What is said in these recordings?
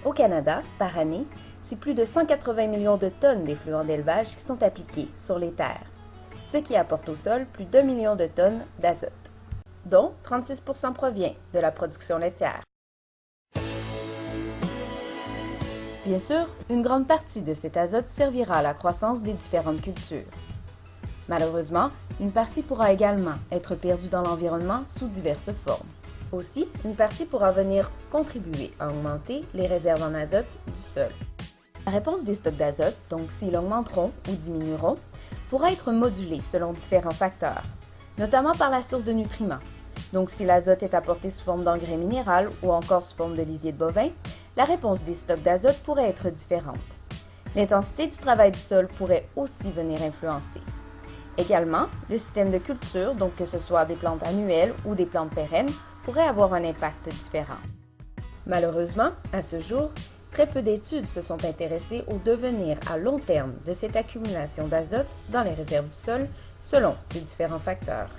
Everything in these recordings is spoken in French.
Au Canada, par année, c'est plus de 180 millions de tonnes d'effluents d'élevage qui sont appliqués sur les terres, ce qui apporte au sol plus de 2 millions de tonnes d'azote, dont 36% provient de la production laitière. Bien sûr, une grande partie de cet azote servira à la croissance des différentes cultures. Malheureusement, une partie pourra également être perdue dans l'environnement sous diverses formes. Aussi, une partie pourra venir contribuer à augmenter les réserves en azote du sol. La réponse des stocks d'azote, donc s'ils augmenteront ou diminueront, pourra être modulée selon différents facteurs, notamment par la source de nutriments. Donc si l'azote est apporté sous forme d'engrais minéral ou encore sous forme de lisier de bovin, la réponse des stocks d'azote pourrait être différente. L'intensité du travail du sol pourrait aussi venir influencer. Également, le système de culture, donc que ce soit des plantes annuelles ou des plantes pérennes, pourrait avoir un impact différent. Malheureusement, à ce jour, très peu d'études se sont intéressées au devenir à long terme de cette accumulation d'azote dans les réserves du sol selon ces différents facteurs.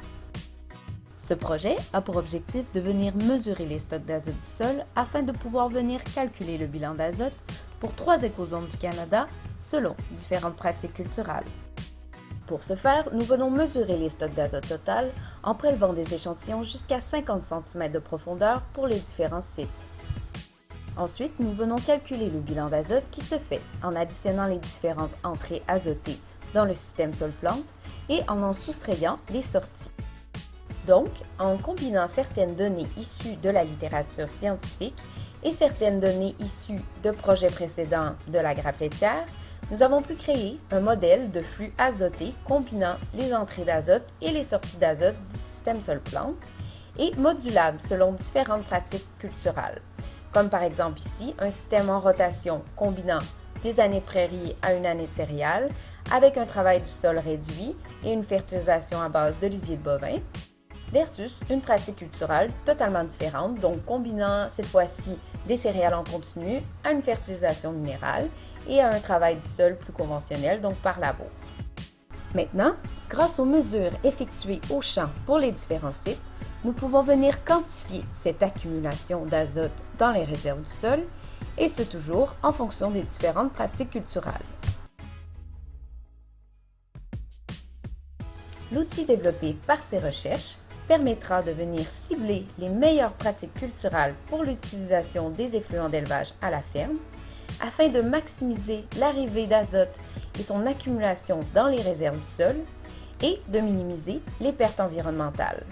Ce projet a pour objectif de venir mesurer les stocks d'azote du sol afin de pouvoir venir calculer le bilan d'azote pour 3 écozones du Canada selon différentes pratiques culturales. Pour ce faire, nous venons mesurer les stocks d'azote total en prélevant des échantillons jusqu'à 50 cm de profondeur pour les différents sites. Ensuite, nous venons calculer le bilan d'azote qui se fait en additionnant les différentes entrées azotées dans le système sol-plante et en soustrayant les sorties. Donc, en combinant certaines données issues de la littérature scientifique et certaines données issues de projets précédents de la grappe laitière, nous avons pu créer un modèle de flux azoté combinant les entrées d'azote et les sorties d'azote du système sol-plante et modulable selon différentes pratiques culturales, comme par exemple ici un système en rotation combinant des années de prairies à une année de céréales avec un travail du sol réduit et une fertilisation à base de lisier de bovin, versus une pratique culturelle totalement différente, donc combinant cette fois-ci des céréales en continu à une fertilisation minérale et à un travail du sol plus conventionnel, donc par labour. Maintenant, grâce aux mesures effectuées au champ pour les différents sites, nous pouvons venir quantifier cette accumulation d'azote dans les réserves du sol, et ce toujours en fonction des différentes pratiques culturelles. L'outil développé par ces recherches permettra de venir cibler les meilleures pratiques culturelles pour l'utilisation des effluents d'élevage à la ferme, afin de maximiser l'arrivée d'azote et son accumulation dans les réserves du sol et de minimiser les pertes environnementales.